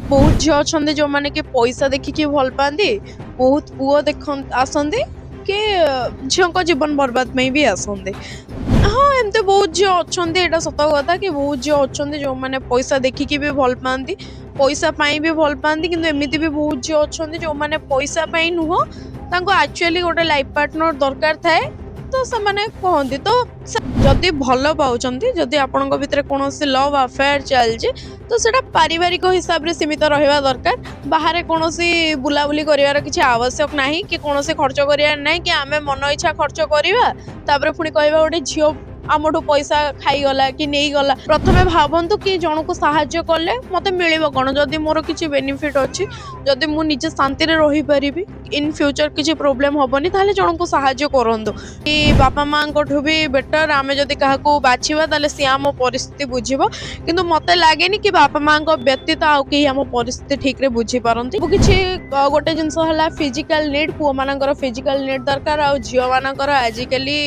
बहुत झील अच्छा जो मैंने कि पैसा देखिकी भल पाती बहुत पुओ देख आसती कि झील को जीवन बर्बाद में भी आसते हाँ एमती बहुत झील अच्छा यहाँ सत कथा कि बहुत झील अच्छा जो मैंने पैसा देखिकी भी भल पाती पैसा भी भल पाती कि एमती भी बहुत झील अच्छा जो मैंने पैसा नुह एक्चुअली गोटे लाइफ पार्टनर दरकार थाए तो से कहती तो जदि भल पाँच जदि आपण भितर कौन लव अफेयर चलती तो सेटा पारिवारिक हिसाब से सीमित रहा दरकार बाहर कौन बुलाबुली कर किसी आवश्यक ना कि कौन खर्च करार ना कि आम मन इच्छा खर्च करवा पुणी कह गोटे झील आमठू पैसा खाईगला कि नहीं गला प्रथमे भावतु कि जन को साहाय्य कले मत मिल कौन जदि मोर किसी बेनिफिट अच्छी जदि मुझे शांति रही पारि इन फ्यूचर किसी प्रोब्लेम हेनी ताले जन को साहाय्य करूँ कि बापा माँ भी बेटर आम जदि क्या बाछा ताले सी आम परिस्थिति बुझीब किंतु मत लगे कि बापा माँ व्यतीत आउ कहीं आम परिस्थिति ठीक रे बुझी पारती किसी गोटे जिनस है फिजिकल नीड पुओ मानकर फिजिकल नीड दरकार आ झील मानकर आजिकली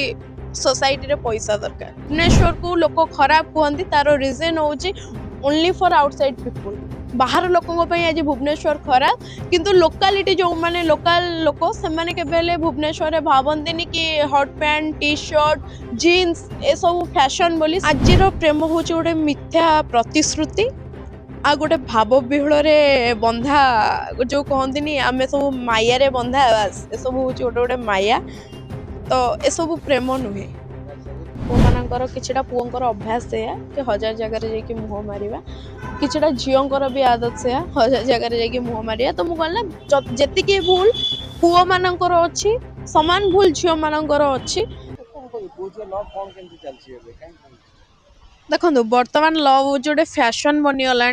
सोसाइटी रे पैसा दरकार भुवनेश्वर को लोक खराब कहते तार रिजन हूँ ओनली फॉर आउटसाइड पीपुल बाहर लोकों आज भुवनेश्वर खराब किंतु लोकालिटी जो माने लोकल लोक से केवल भुवनेश्वर में भावती कि हट पैंट टी शर्ट जीन्स ए सब फैशन बोली आज प्रेम हूँ गोटे मिथ्या प्रतिश्रुति आ गोटे भाव विहल बंधा जो कहती आम सब माया बंधा ए सब हूँ गोटे गोटे माया तो ए सब प्रेम नुहे पुओ किछिटा पुओंकर अभ्यास से कि हजार जगह जाकि मुह मारिबा किछिटा झीओंकर भी आदत से हजार जगह जाकि मुह मारिया तो मुझे कहला जेतिकी भूल पुओ मानकर अच्छी समान भूल झीओ मानकर अच्छी देखो बर्तमान लव जो फैशन बनीगला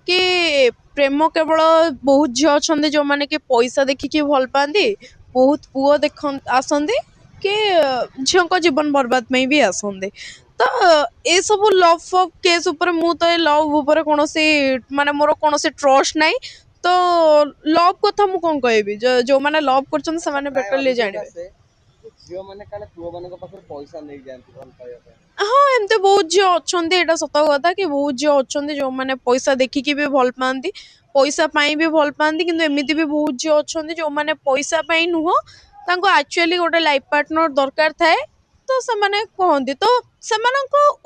कि प्रेम केवल बहुत झील अच्छा जो मैंने कि पैसा देखिकी भल पाती बहुत पुओ देख आसती कि झील को जीवन बर्बाद में भी आसते तो ये सब लव फव केस मु तो लव उपर कौन माने मोर कौन ट्रस्ट ना तो लव कथा मु कौन कहबी जो मैंने लव कर बेटरली जाने हाँ एमती बहुत झील अच्छा यहाँ सत कथा कि बहुत झील अच्छा जो मैंने पैसा देखिकी भी भल पाती पैसा भी भल पाती कि एमती भी बहुत झील अच्छा जो मैंने पैसा नुह एक्चुअली गोटे लाइफ पार्टनर दरकार थाए तो से कहती तो से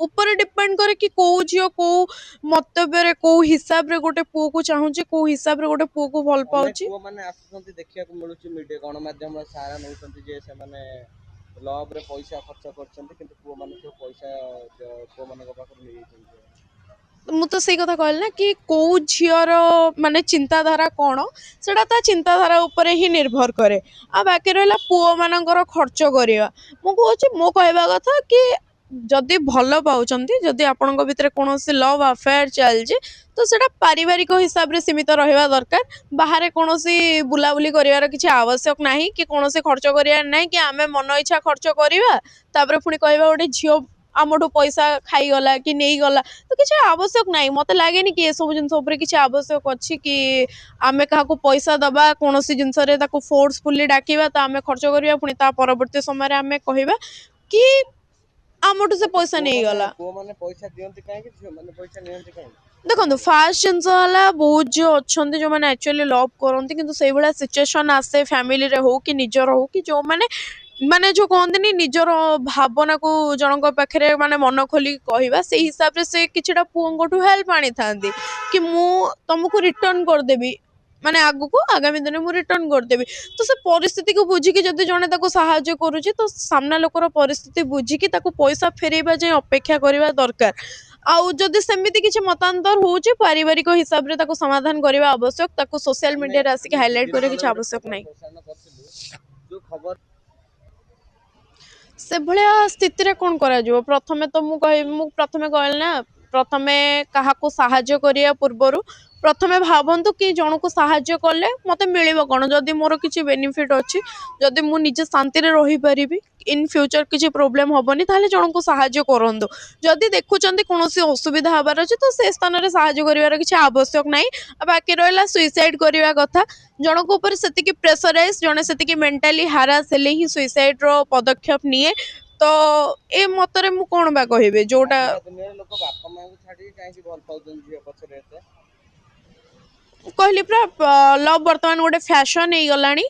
ऊपर डिपेंड करे कि कौ झील कौ मतव्य कौ हिसाब रे गोटे पुओ को चाहूचे कौ हिसाब रे गोटे पुओ को भल पाउची लव रे पैसा खर्च करछन्ते किंतु पुओ माने जो पैसा पुओ मानक पाखर मिल मु तो सही कथा कहल ना कि कौ झीर माने चिंताधारा कौन सेटा ता चिंताधारा उपरे ही निर्भर करे आ बाकी रहा पुओ मानकर खर्च करवा मु कहूँ मो कहवा कथा कि जदि भल पाँच जदि आपण भितर कौन लव अफेयर चलती तो सेटा पारिवारिक हिसाब से सीमित रहा दरकार बाहर कौन बुलाबुली कर किसी आवश्यक ना कि कौन खर्च करार ना कि आम मन इच्छा खर्च करवा पुणी कह गोटे झील आमठू पैसा खाईगला कि नहीं गला तो किसी आवश्यक ना मत लगे कि ये सब जिन किसी आवश्यक अच्छी कि आम क्या पैसा दबा कौन जिनस फोर्सफुली डाकिबा तो आम खर्च करवा पुणी परवर्ती समय आम कहवा कि आमठू से पैसा नहीं गला देखो फास्ट जिनस बहुत जो अच्छा जो मैंने एक्चुअली लव करती कि से भाया सिचुएसन आसे फैमिली रे हो कि निजर हो कि जो माने जो कहते निजर भावना को जनक पाखे माने मन खोली कहवा से हिसाब से किछिटा पुओंठू हेल्प आनी था कि मु तुमको रिटर्न करदेवी माने आगु को आगामी दिन में रिटर्न करदेवी तो से परिस्थिति को बुझिकी जब जड़े साहाय्य करुच्ची तो सामना लोकर परिस्थिति बुझिकी पैसा फेरवा जाए अपेक्षा करवा दरकार आउ जदि सेमिति किछि मतांतर होउची पारिवारिक हिसाब रे ताको समाधान करबा आवश्यक ताको सोशल मीडिया रे आसिक हाइलाइट करे किछि आवश्यक नै से भलिया स्थिति रे कोन करा जो प्रथमे तो मु प्रथमे कहल ना प्रथमे काहाको साहाय्य करिया पूर्वरु प्रथमे भावतु कि जन को साहाय्य कले मत मिल कौन जदि मोर किसी बेनिफिट अच्छी जदि मुझे शांति रही पारि इन फ्यूचर किसी प्रोब्लेम हेनी ताले जन को साहाय्य करूँ जदि देखुं कौन असुविधा हबार अच्छे तो से स्थान में साहाय्य कर किसी आवश्यक ना बाकी रहा सुइसाइड करने कथा जनक ऊपर से प्रेसराइज जड़े से मेंटाली हारास हेले ही सुइसाइड रो पदक्षेप निए तो ए मतरे मु कौन बा कहबे जोटा कहली पूरा लव बर्तमान गोटे फैशन हो गलानी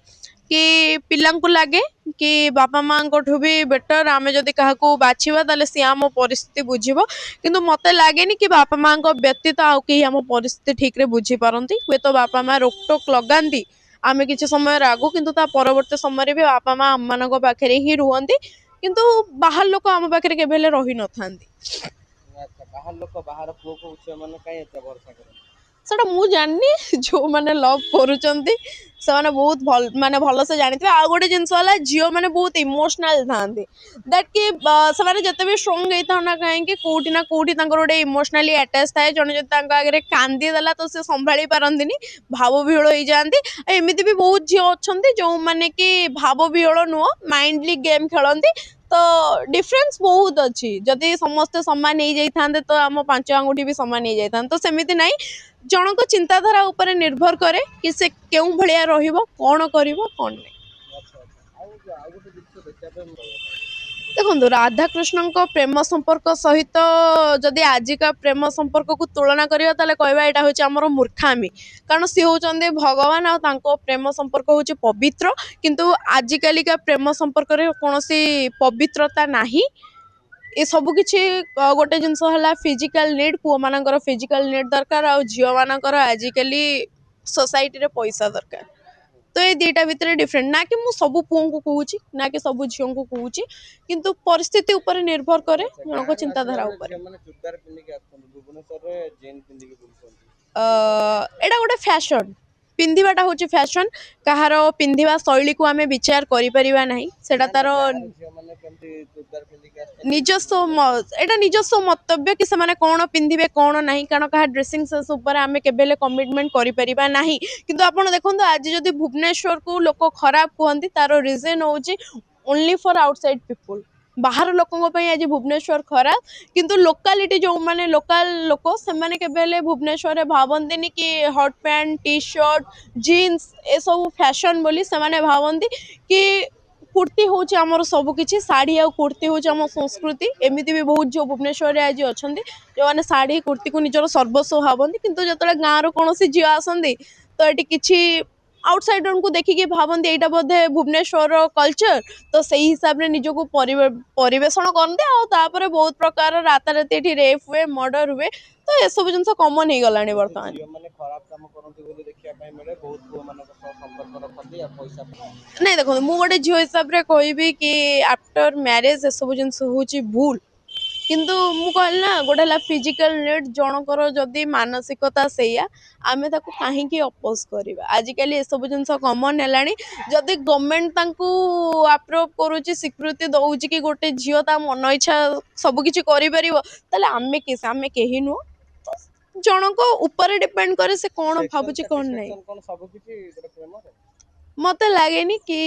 कि पिलांकु लगे कि बापा माँ भी बेटर आमे जदि काहाकू बाछिबा ताले सी आम परिस्थिति बुझिबो किंतु मते लागेनी कि बापा माँ व्यतीत आउ केही आम परिस्थिति ठीक रे बुझी पारंती हुए तो बापा माँ रोकटोक लगांती आमे किछि समय रागु किंतु ता परवर्ती समय रे भी बापा माँ आम मानक पाखरे ही रुहंती किंतु बाहर लोक आम पाखरे केबे हेले रहि नथांती ଆଚ୍ଛା ବାହାର ଲୋକ ବାହାର ପୁଅକୁ ଝିଅ ମାନେ କାହିଁ ଏତେ ଭରସା କରନ୍ତି? ସେଟା ମୁଁ ଜାଣିନି ଯୋଉମାନେ ଲଭ୍ କରୁଛନ୍ତି ସେମାନେ ବହୁତ ଭଲ ମାନେ ଭଲସେ ଜାଣିଥିବେ ଆଉ ଗୋଟେ ଜିନିଷ ହେଲା ଝିଅ ମାନେ ବହୁତ ଇମୋସନାଲ ଥାଆନ୍ତି ଦ୍ୟାଟ୍ କି ସେମାନେ ଯେତେ ବି ଷ୍ଟ୍ରଙ୍ଗ ହେଇଥାଉ ନା କାହିଁକି କୋଉଠି ନା କୋଉଠି ତାଙ୍କର ଗୋଟେ ଇମୋସନାଲି ଆଟାଚ୍ ଥାଏ ଜଣେ ଯଦି ତାଙ୍କ ଆଗରେ କାନ୍ଦି ଦେଲା ତ ସେ ସମ୍ଭାଳି ପାରନ୍ତିନି ଭାବ ବିହଳ ହେଇଯାଆନ୍ତି ଆଉ ଏମିତି ବି ବହୁତ ଝିଅ ଅଛନ୍ତି ଯୋଉମାନେ କି ଭାବ ବିହଳ ନୁହଁ ମାଇଣ୍ଡଲି ଗେମ୍ ଖେଳନ୍ତି ତ ଡିଫରେନ୍ସ ବହୁତ ଅଛି ଯଦି ସମସ୍ତେ ସମାନ ହେଇଯାଇଥାନ୍ତେ ତ ଆମ ପାଞ୍ଚ ଆଙ୍ଗୁଠି ବି ସମାନ ହେଇଯାଇଥାନ୍ତେ ତ ସେମିତି ନାହିଁ ଜଣଙ୍କ ଚିନ୍ତାଧାରା ଉପରେ ନିର୍ଭର କରେ କି ସେ କେଉଁ ଭଳିଆ ରହିବ କଣ କରିବ କଣ ନାହିଁ ଆଚ୍ଛା ଆଚ୍ଛା ଆଉ ଗୋଟେ ଜିନିଷ ଦେଖିବା ପାଇଁ ମୁଁ କହିବା ଦେଖନ୍ତୁ ରାଧାକୃଷ୍ଣଙ୍କ ପ୍ରେମ ସମ୍ପର୍କ ସହିତ ଯଦି ଆଜିକା ପ୍ରେମ ସମ୍ପର୍କକୁ ତୁଳନା କରିବା ତାହେଲେ କହିବା ଏଇଟା ହଉଛି ଆମର ମୂର୍ଖାମି କାରଣ ସିଏ ହଉଛନ୍ତି ଭଗବାନ ଆଉ ତାଙ୍କ ପ୍ରେମ ସମ୍ପର୍କ ହଉଛି ପବିତ୍ର କିନ୍ତୁ ଆଜିକାଲିକା ପ୍ରେମ ସମ୍ପର୍କରେ କୌଣସି ପବିତ୍ରତା ନାହିଁ ଏ ସବୁ କିଛି ଗୋଟେ ଜିନିଷ ହେଲା ଫିଜିକାଲ ନିଡ୍ ପୁଅ ମାନଙ୍କର ଫିଜିକାଲ ନିଡ୍ ଦରକାର ଆଉ ଝିଅ ମାନଙ୍କର ଆଜିକାଲି ସୋସାଇଟିରେ ପଇସା ଦରକାର ତ ଏଇ ଦିଟା ଭିତରେ ଡିଫରେଣ୍ଟ ନା କି ମୁଁ ସବୁ ପୁଅଙ୍କୁ କହୁଛି ନା କି ସବୁ ଝିଅଙ୍କୁ କହୁଛି କିନ୍ତୁ ପରିସ୍ଥିତି ଉପରେ ନିର୍ଭର କରେ ଆଚ୍ଛା ଜଣଙ୍କ ଗାଁରୁ ଆସିଲା ଚିନ୍ତାଧାରା ବେଳେ ଉପରେ ଝିଅମାନେ ଚୁଡ଼ିଦାର ପିନ୍ଧିକି ଆସୁଛନ୍ତି ଭୁବନେଶ୍ୱରରେ ଜିନ୍ ପିନ୍ଧିକି ବୁଲୁଛନ୍ତି ଏଇଟା ଗୋଟେ ଫ୍ୟାସନ ପିନ୍ଧିବାଟା ହଉଛି ଫ୍ୟାସନ କାହାର ପିନ୍ଧିବା ଶୈଳୀକୁ ଆମେ ବିଚାର କରିପାରିବା ନାହିଁ ସେଟା ନା ନା ତାର ଗାଁରେ ଝିଅମାନେ କେମିତି ଚୁଡ଼ିଦାର ପିନ୍ଧିକି ଆସୁଛନ୍ତି ନିଜସ୍ୱ ବୁଲୁଛନ୍ତି ଏଇଟା ନିଜସ୍ୱ ମନ୍ତବ୍ୟ କି ସେମାନେ କଣ ପିନ୍ଧିବେ କଣ ନାହିଁ କାରଣ କାହା ଡ୍ରେସିଂ ସେନ୍ସ ଉପରେ ଆମେ କେବେ ହେଲେ କମିଟମେଣ୍ଟ କରିପାରିବା ନାହିଁ କିନ୍ତୁ ଆପଣ ଦେଖନ୍ତୁ ଆଜି ଯଦି ଭୁବନେଶ୍ୱରକୁ ଲୋକ ଖରାପ କୁହନ୍ତି ତାର ରିଜନ ହଉଛି ଓନ୍ଲି ଫର ଆଉଟସାଇଡ ପିପୁଲ ବାହାର ଲୋକଙ୍କ ପାଇଁ ଆଜି ଭୁବନେଶ୍ୱର ଖରାପ କିନ୍ତୁ ଲୋକାଲିଟି ଯୋଉମାନେ ଲୋକାଲ ଲୋକ ସେମାନେ କେବେ ହେଲେ ଭୁବନେଶ୍ୱରରେ ଭାବନ୍ତିନି କି ହଟ୍ ପ୍ୟାଣ୍ଟ ଟି ସର୍ଟ ଜିନ୍ସ ଏସବୁ ଫ୍ୟାସନ ବୋଲି ସେମାନେ ଭାବନ୍ତି କି କୁର୍ତ୍ତି ହଉଛି ଆମର ସବୁ କିଛି ଶାଢୀ ଆଉ କୁର୍ତ୍ତି ହଉଛି ଆମ ସଂସ୍କୃତି ଏମିତି ବି ବହୁତ ଝିଅ ଭୁବନେଶ୍ୱରରେ ଆଜି ଅଛନ୍ତି ଯୋଉମାନେ ଶାଢୀ କୁର୍ତ୍ତିକୁ ନିଜର ସର୍ବସ୍ୱ ଭାବନ୍ତି କିନ୍ତୁ ଯେତେବେଳେ ଗାଁରୁ କୌଣସି ଝିଅ ଆସନ୍ତି ତ ଏଠି କିଛି ଆଉଟସାଇଡରଙ୍କୁ ଦେଖିକି ଭାବନ୍ତି ଏଇଟା ବୋଧେ ଭୁବନେଶ୍ୱରର କଲଚର ତ ସେଇ ହିସାବରେ ନିଜକୁ ପରିବେଷଣ କରନ୍ତି ଆଉ ତାପରେ ବହୁତ ପ୍ରକାର ରାତାରାତି ଏଠି ରେପ୍ ହୁଏ ମର୍ଡର ହୁଏ ତ ଏସବୁ ଜିନିଷ କମନ ହେଇଗଲାଣି କିନ୍ତୁ ବର୍ତ୍ତମାନ ଝିଅମାନେ ଖରାପ କାମ କରନ୍ତି ବୋଲି ଦେଖିବା ପାଇଁ ମିଳେ ବହୁତ ପୁଅମାନଙ୍କ ସହ ସମ୍ପର୍କ ରଖନ୍ତି ଆଉ ପଇସା ପାଆନ୍ତି ନାଇଁ ଦେଖନ୍ତୁ ମୁଁ ଗୋଟେ ଝିଅ ହିସାବରେ କହିବି କି ଆଫ୍ଟର ମ୍ୟାରେଜ ଏସବୁ ଜିନିଷ ହଉଛି ଭୁଲ କିନ୍ତୁ ମୁଁ କହିଲି ନା ଗୋଟେ ହେଲା ଫିଜିକାଲ ନିଡ୍ ଜଣଙ୍କର ଯଦି ମାନସିକତା ସେଇଆ ଆମେ ତାକୁ କାହିଁକି ଅପୋଜ କରିବା ଆଜିକାଲି ଏସବୁ ଜିନିଷ କମନ ହେଲାଣି ଯଦି ଗଭର୍ଣମେଣ୍ଟ ତାଙ୍କୁ ଆପ୍ରୁଭ କରୁଛି ସ୍ୱୀକୃତି ଦଉଛି କି ଗୋଟେ ଝିଅ ତା ମନ ଇଚ୍ଛା ସବୁ କିଛି କରିପାରିବ ତାହେଲେ ଆମେ କେହି ନୁହଁ ଜଣଙ୍କ ଉପରେ ଡିପେଣ୍ଡ କରେ ସେ କଣ ସେକ୍ସୁଆଲ ଭାବୁଛି କଣ ନାହିଁ ସାଟିସ୍ଫାକ୍ସନ କଣ ସବୁ କିଛି ଗୋଟେ ପ୍ରେମରେ ମତେ ଲାଗେନି କି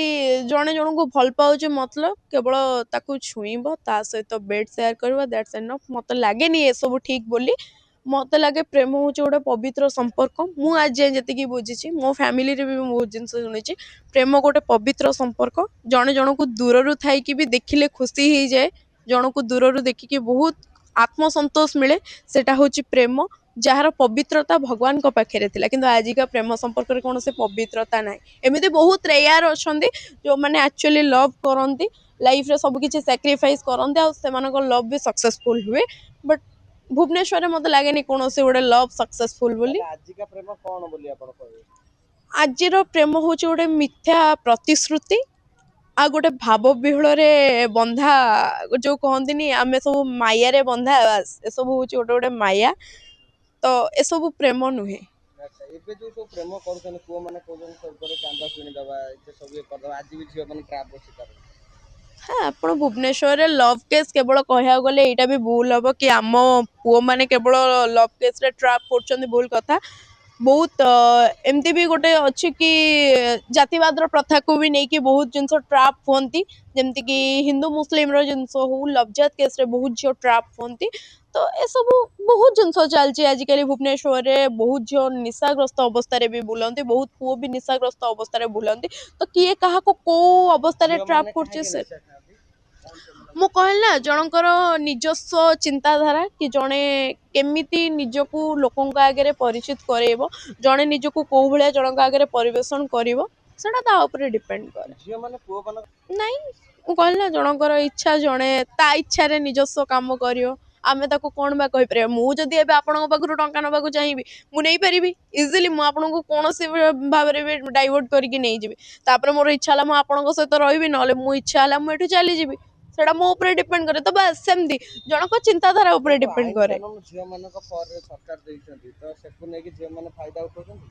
ଜଣେ ଜଣଙ୍କୁ ଭଲ ପାଉଛି ମତଲବ କେବଳ ତାକୁ ଛୁଇଁବ ତା ସହିତ ବେଡ୍ ସେୟାର କରିବ ଦ୍ୟାଟ୍ସ ଏନଫ୍ ମତେ ଲାଗେନି ଏସବୁ ଠିକ ବୋଲି ମତେ ଲାଗେ ପ୍ରେମ ହଉଛି ଗୋଟେ ପବିତ୍ର ସମ୍ପର୍କ ମୁଁ ଆଜି ଯାଏଁ ଯେତିକି ବୁଝିଛି ମୋ ଫ୍ୟାମିଲିରେ ବି ମୁଁ ବହୁତ ଜିନିଷ ଶୁଣିଛି ପ୍ରେମ ଗୋଟେ ପବିତ୍ର ସମ୍ପର୍କ ଜଣେ ଜଣଙ୍କୁ ଦୂରରୁ ଥାଇକି ବି ଦେଖିଲେ ଖୁସି ହେଇଯାଏ ଜଣକୁ ଦୂରରୁ ଦେଖିକି ବହୁତ ଆତ୍ମସନ୍ତୋଷ ମିଳେ ସେଟା ହଉଛି ପ୍ରେମ ଯାହାର ପବିତ୍ରତା ଭଗବାନଙ୍କ ପାଖରେ ଥିଲା କିନ୍ତୁ ଆଜିକା ପ୍ରେମ ସମ୍ପର୍କରେ କୌଣସି ପବିତ୍ରତା ନାହିଁ ଏମିତି ବହୁତ ରେୟାର ଅଛନ୍ତି ଯୋଉମାନେ ଆକ୍ଚୁଆଲି ଲଭ୍ କରନ୍ତି ଲାଇଫରେ ସବୁ କିଛି ସାକ୍ରିଫାଇସ କରନ୍ତି ଆଉ ସେମାନଙ୍କ ଲଭ୍ ବି ସକ୍ସେସଫୁଲ ହୁଏ ବଟ୍ ଭୁବନେଶ୍ୱରରେ ମତେ ଲାଗେନି କୌଣସି ଗୋଟେ ଲଭ୍ ସକ୍ସେସଫୁଲ ବୋଲି ତାହେଲେ ଆଜିକା ପ୍ରେମ କଣ ବୋଲି ଆପଣ କହିବେ ଆଜିର ପ୍ରେମ ହଉଛି ଗୋଟେ ମିଥ୍ୟା ପ୍ରତିଶ୍ରୁତି ଆଉ ଗୋଟେ ଭାବ ବିହଳରେ ବନ୍ଧା ଯୋଉ କହନ୍ତିନି ଆମେ ସବୁ ମାୟାରେ ବନ୍ଧା ବାସ୍ ଏସବୁ ହଉଛି ଗୋଟେ ଗୋଟେ ମାୟା ତ ଏସବୁ ପ୍ରେମ ନୁହେଁ ଆଚ୍ଛା ଏବେ ଯୋଉ ସବୁ ପ୍ରେମ କରୁଛନ୍ତି ପୁଅମାନେ କହୁଛନ୍ତି ସ୍ୱର୍ଗରେ ଚାନ୍ଦ କିଣିଦବା ଏତେ ସବୁ ଇଏ କରିଦବା ଆଜି ବି ଝିଅମାନେ ଟ୍ରାପର ଶିକାର ହଉଛନ୍ତି ହଁ ଆପଣ ଭୁବନେଶ୍ୱରରେ ଲଭ୍ କେସ୍ କେବଳ କହିବାକୁ ଗଲେ ଏଇଟା ବି ଭୁଲ ହବ କି ଆମ ପୁଅମାନେ କେବଳ ଲଭ୍ କେସରେ ଟ୍ରାପ୍ କରୁଛନ୍ତି ଭୁଲ କଥା ବହୁତ ଏମିତି ବି ଗୋଟେ ଅଛି କି ଜାତିବାଦର ପ୍ରଥାକୁ ବି ନେଇକି ବହୁତ ଜିନିଷ ଟ୍ରାପ୍ ହୁଅନ୍ତି ଯେମିତି କି ହିନ୍ଦୁ ମୁସଲିମ ର ଜିନିଷ ହଉ ଲଭଜତ କେସ ରେ ବହୁତ ଝିଅ ଟ୍ରାପ୍ ହୁଅନ୍ତି ତ ଏସବୁ ବହୁତ ଜିନିଷ ଚାଲିଛି ଆଜିକାଲି ଭୁବନେଶ୍ୱରରେ ବହୁତ ଝିଅ ନିଶାଗ୍ରସ୍ତ ଅବସ୍ଥାରେ ବି ବୁଲନ୍ତି ବହୁତ ପୁଅ ବି ନିଶାଗ୍ରସ୍ତ ଅବସ୍ଥାରେ ବୁଲନ୍ତି ତ କିଏ କାହାକୁ କୋଉ ଅବସ୍ଥାରେ ଟ୍ରାପ୍ ଝିଅମାନେ କରୁଛି କାହିଁକି ସେ ନିଶା ଖାଆନ୍ତି ମୁଁ କହିଲି ନା ଜଣଙ୍କର ନିଜସ୍ୱ ଚିନ୍ତାଧାରା କି ଜଣେ କେମିତି ନିଜକୁ ଲୋକଙ୍କ ଆଗରେ ପରିଚିତ କରେଇବ, ଜଣେ ନିଜକୁ କୋଉ ଭଳିଆ ଜଣଙ୍କ ଆଗରେ ପରିବେଷଣ କରିବ, ସେଟା ତା ଉପରେ ଡିପେଣ୍ଡ କରେ। ଝିଅ ମାନେ ପୁଅ ମାନଙ୍କ ନାଇଁ ମୁଁ କହିଲି ନା ଜଣଙ୍କର ଇଚ୍ଛା, ଜଣେ ତା ଇଚ୍ଛାରେ ନିଜସ୍ୱ କାମ କରିବ, ଆମେ ତାକୁ କଣ ବା କହିପାରିବା। ମୁଁ ଯଦି ଏବେ ଆପଣଙ୍କ ପାଖରୁ ଟଙ୍କା ନେବାକୁ ଚାହିଁବି ମୁଁ ନେଇପାରିବି ଇଜିଲି, ମୁଁ ଆପଣଙ୍କୁ କୌଣସି ଭାବରେ ବି ଡାଇଭର୍ଟ କରିକି ନେଇଯିବି। ତାପରେ ମୋର ଇଚ୍ଛା ହେଲା ମୁଁ ଆପଣଙ୍କ ସହିତ ରହିବି, ନହେଲେ ମୁଁ ଇଚ୍ଛା ହେଲା ମୁଁ ଏଠୁ ଚାଲିଯିବି, ସେଟା ମୋ ଉପରେ ଡିପେଣ୍ଡ କରେ। ତ ବାସ୍ ସେମିତି ଜଣଙ୍କ ଚିନ୍ତାଧାରା ଉପରେ ଦେଖ ଡିପେଣ୍ଡ ଆଇନ କରେ। କାନୁନ ଝିଅ ମାନଙ୍କ ପରେ ସରକାର ଦେଇଛନ୍ତି, ତ ସେକୁ ନେଇକି ଝିଅ ମାନେ ଫାଇଦା ଉଠାଉଛନ୍ତି।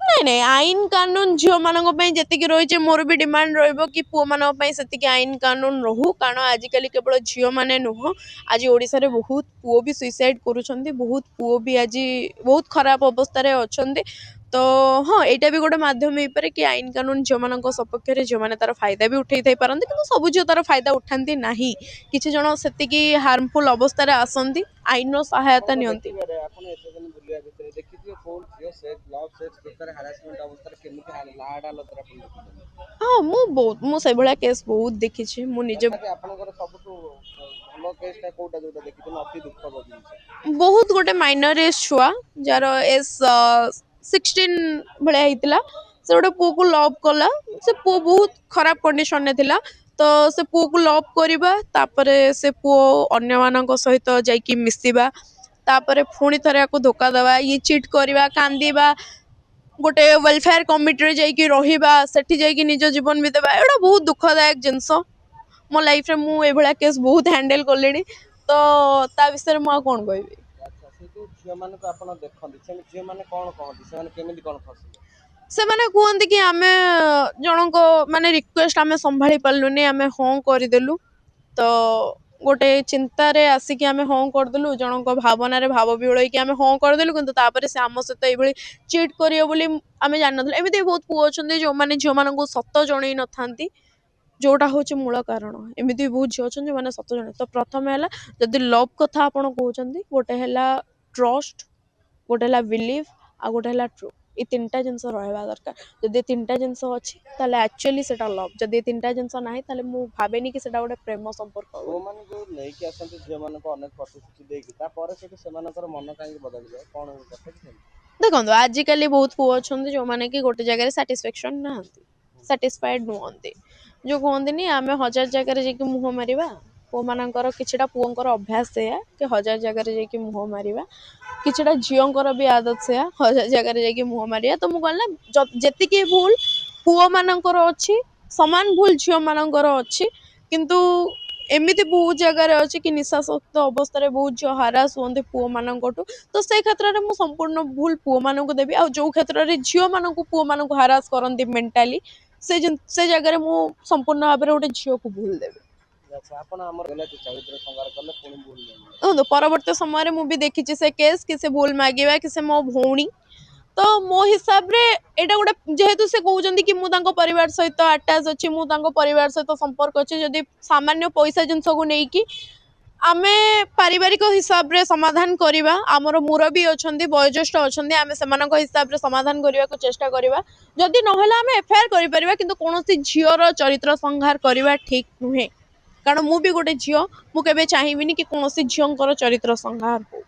ନାଇଁ ନାଇଁ, ଆଇନ କାନୁନ ଝିଅ ମାନଙ୍କ ପାଇଁ ଯେତିକି ରହିଛି ମୋର ବି ଡିମାଣ୍ଡ ରହିବ କି ପୁଅ ମାନଙ୍କ ପାଇଁ ସେତିକି ଆଇନ କାନୁନ ରହୁ। କାରଣ ଆଜିକାଲି କେବଳ ଝିଅ ମାନେ ନୁହଁ, ଆଜି ଓଡ଼ିଶାରେ ବହୁତ ପୁଅ ବି ସୁଇସାଇଡ କରୁଛନ୍ତି, ବହୁତ ପୁଅ ବି ଆଜି ବହୁତ ଖରାପ ଅବସ୍ଥାରେ ଅଛନ୍ତି। ତ ହଁ, ଏଇଟା ବି ଗୋଟେ ମାଧ୍ୟମ ହେଇପାରେ କି ଆଇନ କାନୁନ ଝିଅମାନଙ୍କ ସପକ୍ଷରେ, ଝିଅମାନେ ତାର ଫାଇଦା ବି ଉଠେଇ ଥାଇ ପାରନ୍ତି, କିନ୍ତୁ ସବୁ ଝିଅ ତାର ଫାଇଦା ଉଠାନ୍ତି ନାହିଁ। କିଛି ଜଣ ସେତିକି ହାର୍ମଫୁଲ ଅବସ୍ଥାରେ ଆସନ୍ତି, ଆଇନର ସହାୟତା ଆପଣଙ୍କ ନିଅନ୍ତି। ଦେଖିବାରେ ଆପଣ ଏତେ ଦିନ ବୁଲିବା ଭିତରେ ଦେଖିଥିବେ କୋଉ ଝିଅ ଲଭ୍ ସେକ୍ସ ଭିତରେ ହାରାସମେଣ୍ଟ ଅବସ୍ଥାରେ କେମିତି ଲାଡ଼ ହାଲତରେ ଆପଣ ଦେଖୁଛନ୍ତି। ହଁ ମୁଁ ସେଇଭଳିଆ କେସ୍ ବହୁତ ଦେଖିଛି। ମୁଁ ନିଜେ ତଥାପି ଆପଣଙ୍କର ସବୁଠୁ ଭଲ କେସ୍ ଟା କୋଉଟା ଯୋଉଟା ଦେଖିଛନ୍ତି ଅତି ଦୁଃଖଦ ଜିନିଷ। ବହୁତ ଗୋଟେ ମାଇନର ଏଜ୍ ଛୁଆ ଯାହାର ଏଜ୍ 16 ଭଳିଆ ହେଇଥିଲା, ସେ ଗୋଟେ ପୁଅକୁ ଲଭ୍ କଲା। ସେ ପୁଅ ବହୁତ ଖରାପ କଣ୍ଡିସନରେ ଥିଲା, ତ ସେ ପୁଅକୁ ଲଭ୍ କରିବା, ତାପରେ ସେ ପୁଅ ଅନ୍ୟମାନଙ୍କ ସହିତ ଯାଇକି ମିଶିବା, ତାପରେ ପୁଣି ଥରେ ଆକୁ ଧୋକା ଦେବା, ଇଏ ଚିଟ୍ କରିବା, କାନ୍ଦିବା, ଗୋଟେ ୱେଲଫେୟାର କମିଟିରେ ଯାଇକି ରହିବା, ସେଠି ଯାଇକି ନିଜ ଜୀବନ ବିତେଇବା, ଏଗୁଡ଼ା ବହୁତ ଦୁଃଖଦାୟକ ଜିନିଷ। ମୋ ଲାଇଫରେ ମୁଁ ଏଇଭଳିଆ କେସ୍ ବହୁତ ହ୍ୟାଣ୍ଡେଲ କଲିଣି, ତ ତା ବିଷୟରେ ମୁଁ ଆଉ କଣ କହିବି। ଆଚ୍ଛା, ସେ ଯୋଉ ଝିଅ ମାନଙ୍କୁ ଆପଣ ଦେଖନ୍ତି, ସେ ଝିଅ ମାନେ କଣ କହନ୍ତି, ସେମାନେ କେମିତି କଣ ଫସିଲେ। ସେମାନେ କୁହନ୍ତି କି ଆମେ ଜଣଙ୍କ ମାନେ ରିକ୍ୱେଷ୍ଟ ଆମେ ସମ୍ଭାଳି ପାରିଲୁନି, ଆମେ ହଁ କରିଦେଲୁ। ତ ଗୋଟେ ଚିନ୍ତାରେ ଆସିକି ଆମେ ହଁ କରିଦେଲୁ, ଜଣଙ୍କ ଭାବନାରେ ଭାବ ବିହଳେଇକି ଆମେ ହଁ କରିଦେଲୁ, କିନ୍ତୁ ତାପରେ ସେ ଆମ ସହିତ ଏଇଭଳି ଚିଟ୍ କରିବ ବୋଲି ଆମେ ଜାଣିନଥିଲୁ। ଏମିତି ବହୁତ ପୁଅ ଅଛନ୍ତି ଯୋଉମାନେ ଝିଅମାନଙ୍କୁ ସତ ଜଣେଇ ନଥାନ୍ତି, ଯୋଉଟା ହଉଛି ମୂଳ କାରଣ। ଏମିତି ବି ବହୁତ ଝିଅ ଅଛନ୍ତି ଯୋଉମାନେ ସତ ଜଣେଇ। ତ ପ୍ରଥମେ ହେଲା, ଯଦି ଲଭ୍ କଥା ଆପଣ କହୁଛନ୍ତି, ଗୋଟେ ହେଲା ଟ୍ରଷ୍ଟ, ଗୋଟେ ହେଲା ବିଲିଭ୍, ଆଉ ଗୋଟେ ହେଲା ଟ୍ରୁ। ଏଇ ତିନିଟା ଜିନିଷ ରହିବା ଦରକାର। ଯଦି ତିନିଟା ଜିନିଷ ଅଛି ତାହେଲେ ଆକ୍ଚୁଆଲି ସେଟା ଲଭ୍। ଯଦି ତିନିଟା ଜିନିଷ ନାହିଁ ତାହେଲେ ମୁଁ ଭାବେନି କି ସେଟା ଗୋଟେ ପ୍ରେମ ସମ୍ପର୍କ ବୋଲି। ପୁଅମାନେ ଯୋଉ ନେଇକି ଆସନ୍ତି ଝିଅ ମାନଙ୍କୁ ଅନେକ ପ୍ରତିଶ୍ରୁତି ଦେଇକି, ତାପରେ ସେଠି ସେମାନଙ୍କର ମନ କାହିଁକି ବଦଳିଯାଏ, କଣ କଥା। ଦେଖନ୍ତୁ, ଆଜିକାଲି ବହୁତ ପୁଅ ଅଛନ୍ତି ଯୋଉମାନେ କି ଗୋଟେ ଜାଗାରେ ସାଟିସ୍ଫାକ୍ସନ ନାହାନ୍ତି, ସାଟିସ୍ଫାଏଡ ନୁହନ୍ତି। ଯୋଉ କୁହନ୍ତିନି ଆମେ ହଜାର ଜାଗାରେ ଯାଇକି ମୁହଁ ମାରିବା, ପୁଅମାନଙ୍କର କିଛିଟା ପୁଅଙ୍କର ଅଭ୍ୟାସ ସେଇଆ କି ହଜାର ଜାଗାରେ ଯାଇକି ମୁହଁ ମାରିବା, କିଛିଟା ଝିଅଙ୍କର ବି ଆଦତ ସେଇଆ ହଜାର ଜାଗାରେ ଯାଇକି ମୁହଁ ମାରିବା। ତ ମୁଁ କହିଲି ନା, ଯେତିକି ଭୁଲ ପୁଅ ମାନଙ୍କର ଅଛି ସମାନ ଭୁଲ ଝିଅ ମାନଙ୍କର ଅଛି। କିନ୍ତୁ ଏମିତି ବହୁତ ଜାଗାରେ ଅଛି କି ନିଶାଶକ୍ତ ଅବସ୍ଥାରେ ବହୁତ ଝିଅ ହାରାସ ହୁଅନ୍ତି ପୁଅ ମାନଙ୍କଠୁ। ତ ସେଇ କ୍ଷେତ୍ରରେ ମୁଁ ସମ୍ପୂର୍ଣ୍ଣ ଭୁଲ ପୁଅ ମାନଙ୍କୁ ଦେବି, ଆଉ ଯୋଉ କ୍ଷେତ୍ରରେ ଝିଅ ମାନଙ୍କୁ ପୁଅ ମାନଙ୍କୁ ହାରାସ କରନ୍ତି ମେଣ୍ଟାଲି, ସେ ଜାଗାରେ ମୁଁ ସମ୍ପୂର୍ଣ୍ଣ ଭାବରେ ଗୋଟେ ଝିଅକୁ ଭୁଲ ଦେବି। ଆଚ୍ଛା, ଆପଣ ଆମର ଚରିତ୍ର ସଂହାର କଲେ ପୁଣି ଭୁଲ ମିଳିଲା। ଦେଖନ୍ତୁ, ପରବର୍ତ୍ତୀ ସମୟରେ ମୁଁ ବି ଦେଖିଛି ସେ କେସ୍ କି ସେ ଭୁଲ ମାଗିବା କି ସେ ମୋ ଭଉଣୀ। ତ ମୋ ହିସାବରେ ଏଇଟା ଗୋଟେ, ଯେହେତୁ ସେ କହୁଛନ୍ତି କି ମୁଁ ତାଙ୍କ ପରିବାର ସହିତ ଆଟାଚ୍ ଅଛି, ମୁଁ ତାଙ୍କ ପରିବାର ସହିତ ସମ୍ପର୍କ ଅଛି, ଯଦି ସାମାନ୍ୟ ପଇସା ଜିନିଷକୁ ନେଇକି ଆମେ ପାରିବାରିକ ହିସାବରେ ସମାଧାନ କରିବା, ଆମର ମୁରବୀ ଅଛନ୍ତି, ବୟୋଜ୍ୟେଷ୍ଠ ଅଛନ୍ତି, ଆମେ ସେମାନଙ୍କ ହିସାବରେ ସମାଧାନ କରିବାକୁ ଚେଷ୍ଟା କରିବା। ଯଦି ନହେଲେ ଆମେ ଏଫଆଇଆର କରିପାରିବା, କିନ୍ତୁ କୌଣସି ଝିଅର ଚରିତ୍ର ସଂହାର କରିବା ଠିକ ନୁହେଁ। କାରଣ ମୁଁ ବି ଗୋଟେ ଝିଅ, ମୁଁ କେବେ ଚାହିଁବିନି କି କୌଣସି ଝିଅଙ୍କର ଚରିତ୍ର ସଂହାର ହଉ।